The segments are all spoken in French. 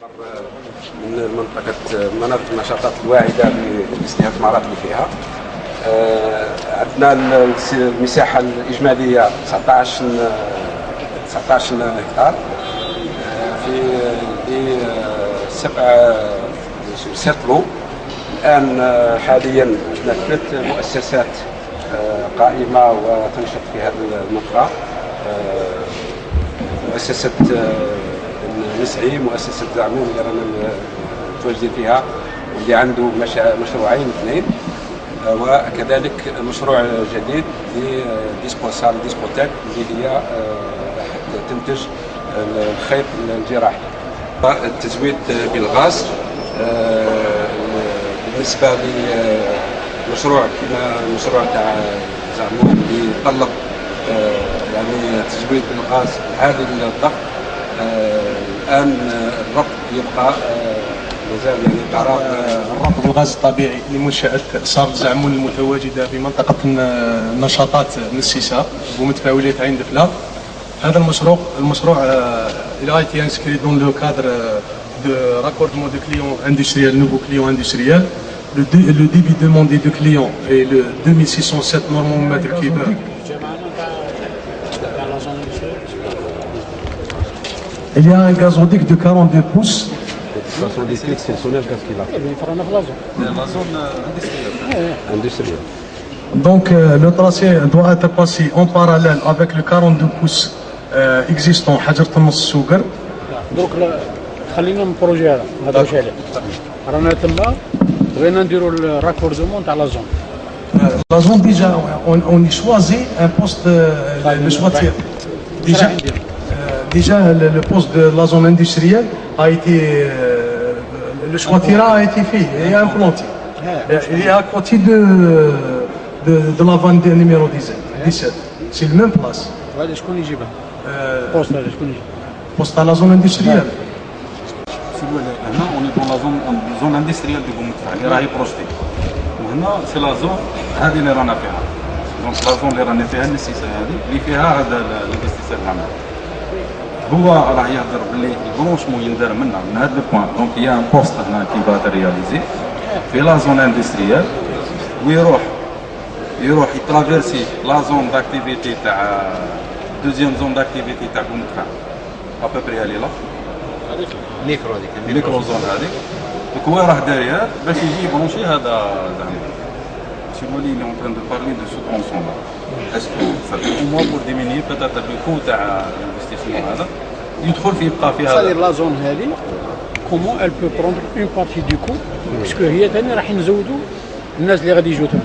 من مناطق النشاطات الواعده بالاستثمارات اللي فيها. عندنا المساحه الاجماليه 19 هكتار في 7 لو. الان حاليا عندنا 3 مؤسسات قائمه وتنشط في هذه المنطقه. مؤسسه نسعي، مؤسسه زعمون اللي رانا متواجدين فيها واللي عنده مشروعين 2، وكذلك مشروع جديد لديسبوسال ديسبوتيك اللي هي تنتج الخيط الجراحي. التزويد بالغاز بالنسبه للمشروع كما المشروع تاع زعمون اللي يتطلب يعني التزويد بالغاز عالي الضغط. الان الربط يبقى مازال يعني تعرف الربط بالغاز الطبيعي لمنشأة صار زعمون المتواجدة بمنطقة النشاطات نسيسا ومتفاولية عين دفلة. هذا المشروع il a été inscrit dans le cadre de raccordement de clients industriels, nouveaux clients industriels. Le débit demandé de clients est le 2607 normes mètres cubes. Il y a un gazoduc de 42 pouces. Donc le tracé doit être passé en parallèle avec le 42 pouces existant حجرة النص السوقر. دروك خلينا من البروجي هذا ما نهضروش عليه. رانا تما بغينا نديروا الراكوردمون تاع لا زون. La zone déjà on y choisit un poste le choix déjà le poste de la zone industrielle a été le choix a été fait et implanté. Il est à côté de la vanne numéro 17. C'est le même place. وهذا شكون يجيبها؟ بوست هذا شكون يجيبها؟ Poste à la zone industrielle. هنا اون دون لا زون اندستريال دي بومتفع اللي راهي بروجتي، وهنا سي لا زون هذه اللي رانا فيها. دونك لا زون اللي رانا فيها النسيسه هذه اللي فيها هذا الانفستيسور العمل. هو راه يهضر باللي البرونشمون يندار منا من هذا البوان. دونك يا ان بوست هنا كي با رياليزي في لا زون اندستريال ويروح يترافيرسي لا زون داكتيفيتي تاع دوزيام زون داكتيفيتي تاع بومتفع ابوبري هالي لا ميكرو زون هذيك. دونك هو راه داير باش يجي يبرونشي هذا زعما سي هو اللي اون تران دو بارلي دو سو ترونسون لا اسكو او موا بور ديميني بيتيتر لو كو تاع الانفستيسمون هذا يدخل في يبقى فيها. صافي لا زون هذه كومون ال بو بروندر اون بارتي دو كو باسكو هي ثاني راح نزودوا الناس اللي غادي يجوا تما.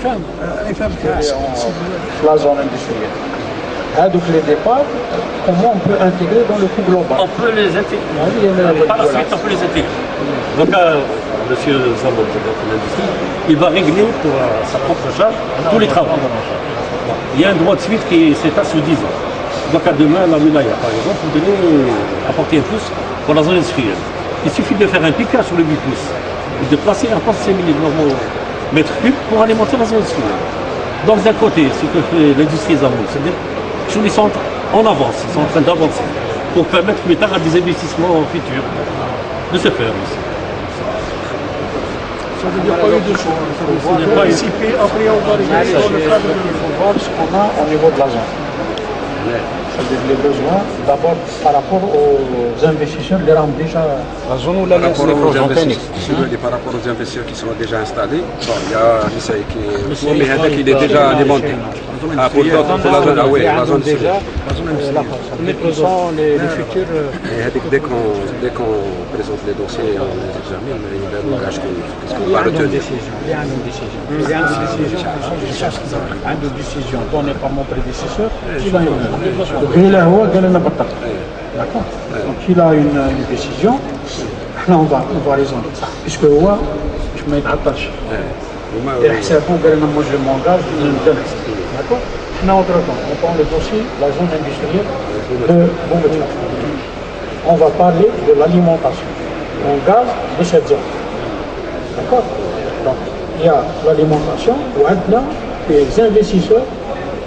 فاهم؟ انا فهمت. لا زون اندستريال هذوك لي ديبار comment on peut intégrer dans le coût global. On peut les intégrer. Par la suite, on peut les intégrer. Donc, monsieur Zambo, l'industrie, il va régler pour sa propre charge tous les travaux. Il y a un droit de suite qui s'étale sur 10 ans. Donc, à demain, la wilaya, par exemple, vous devez apporter un pouce pour la zone industrielle. Il suffit de faire un piquage sur le 8 pouces et de placer un poste 5 000 normaux mètres cubes pour alimenter la zone industrielle. Donc, d'un côté, ce que fait l'industrie Zambo, c'est-à-dire ils sont en avance, ils sont en train d'avancer pour permettre plus tard à des investissements futurs de se faire aussi. Ça veut dire pas eu de choix. Il n'y a pas anticipé, après on va regarder dans le cadre de voir ce qu'on a au niveau de la zone. C'est-à-dire les besoins, d'abord par rapport aux investisseurs, les rendent déjà la zone où la par rapport aux investisseurs qui sont déjà installés. Bon, il y a l'ISAI qui est déjà alimenté. Pour la zone, ah oui, la zone déjà, les futurs. Dès qu'on présente les dossiers, on les examine, il y a un langage qu'est-ce qu'on va retenir. Il y a une décision donnée par mon prédécesseur. Il a d'accord. Donc il a une décision. Là on va raisonner. Puisque moi, je m'attache. Moi je m'engage, d'accord. On prend le dossier, la zone industrielle de Boumediene. On va parler de l'alimentation en gaz de cette zone. D'accord. Donc il y a l'alimentation ou là des investisseurs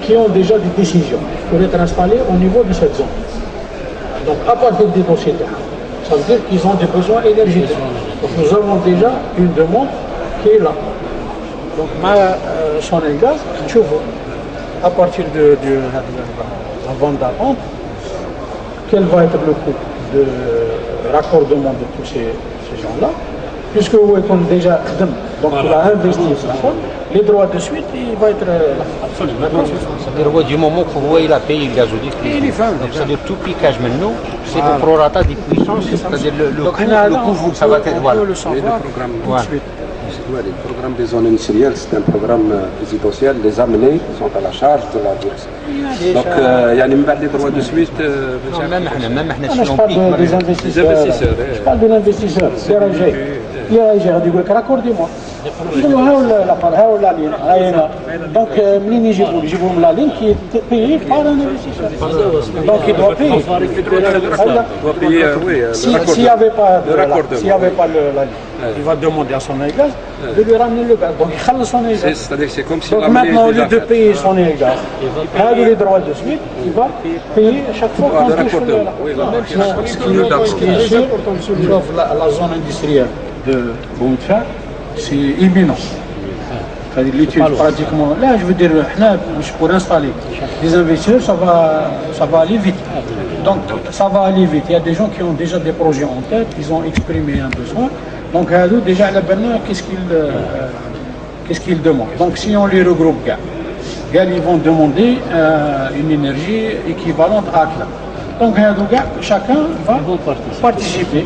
qui ont déjà des décisions pour être installés au niveau de cette zone. Donc à partir des dossiers, ça veut dire qu'ils ont des besoins énergétiques. Donc nous avons déjà une demande qui est là. Donc ma Sonel Gaz, je vois, à partir de la vente d'attente, quel va être le coût de raccordement de tous ces gens-là, puisque vous êtes déjà, donc il a investi les droits de suite, il va être... C'est-à-dire du moment que il a payé le gazoduc, c'est-à-dire tout piquage maintenant, c'est le prorata des puissances, c'est-à-dire le coût, ça va être... Voilà. On peut le savoir tout de suite. Le programme des zones industrielles, c'est un programme présidentiel. Les amenés sont à la charge de la bourse. Donc, il y a des droits de suite. Même je parle des investisseurs. Je parle de l'investisseur. اللي راجع غادي يقول لك راكوردي موا نقولوا ها ولا لين هاينا دونك منين يجيبوا من لا لين كي بيي بار ان انفستيسور دونك il doit payer s'il n'y avait pas la ligne il va demander à son gaz de lui ramener le gaz donc il خلص son gaz c'est-à-dire c'est comme si donc maintenant au lieu de payer son gaz هذو les droits de suite il va payer chaque fois qu'on touche ce qui est sûr sauf la zone industrielle de Boumtfa, c'est imminent. C'est-à-dire l'étude pratiquement. Là, je veux dire, pour installer des investisseurs, ça va aller vite. Donc, ça va aller vite. Il y a des gens qui ont déjà des projets en tête, ils ont exprimé un besoin. Donc, déjà, la banane, qu'est-ce qu'ils demandent? Donc, si on les regroupe, ils vont demander une énergie équivalente à cela. Donc, chacun va participer.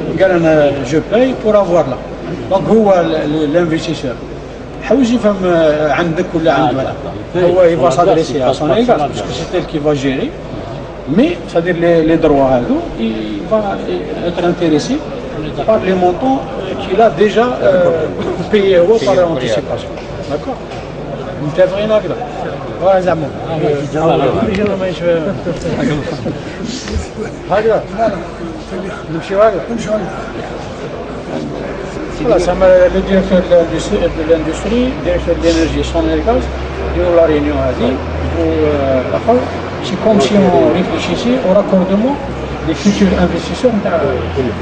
Je paye pour avoir là. Donc, l'investisseur. Il va s'adresser à son égard, parce que c'est elle qui va gérer. Mais, c'est-à-dire les droits, il va être intéressé par les montants qu'il a déjà payés par anticipation. D'accord? Voilà, زعما هكذا نمشيو هكذا Voilà, ça le directeur de l'industrie, le directeur de l'énergie, Sonel Gaz, de la réunion a dit, c'est comme si on réfléchissait au raccordement des futurs investisseurs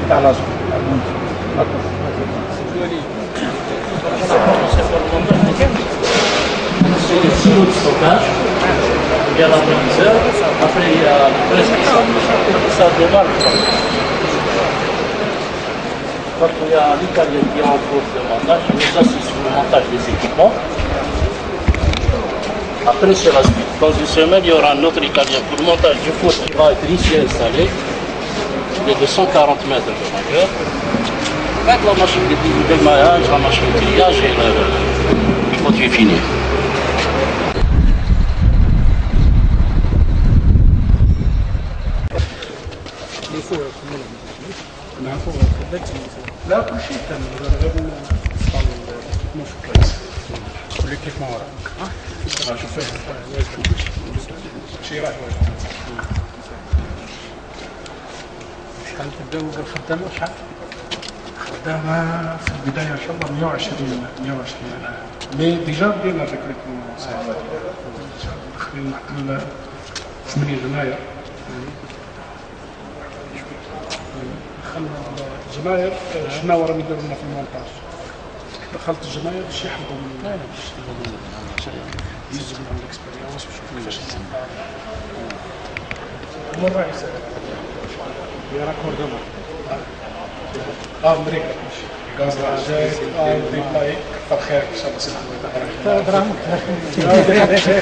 dans la zone. C'est le silo de stockage, il y a l'atténuiseur, après il y a le prescription, ça démarre. Donc il y a l'Italien qui est en cours de montage, il nous assiste sur le montage des équipements. Après c'est la suite. Dans une semaine, il y aura un autre Italien pour le montage du four qui va être ici installé. Il est de 140 mètres de longueur. Avec la machine de démaillage, la machine de triage et le produit fini. لا كل شيء كان كل l'équipement وراك شوف شي راح شحال تبداو بالخدامه شحال خدامه في البدايه ان شاء الله 120 مي ديجا بدينا الريكروتمون داخلين واحد 8 جناير دخلنا الجماير شنو راه نديروا لنا في المونتاج دخلت الجماير باش يحفظوا من يزيدوا من الاكسبيريونس ويشوفوا كيفاش هما الرئيس يا راكوردمون امريكا غاز راجع ديبلاي كثر خيرك ان شاء الله سيدي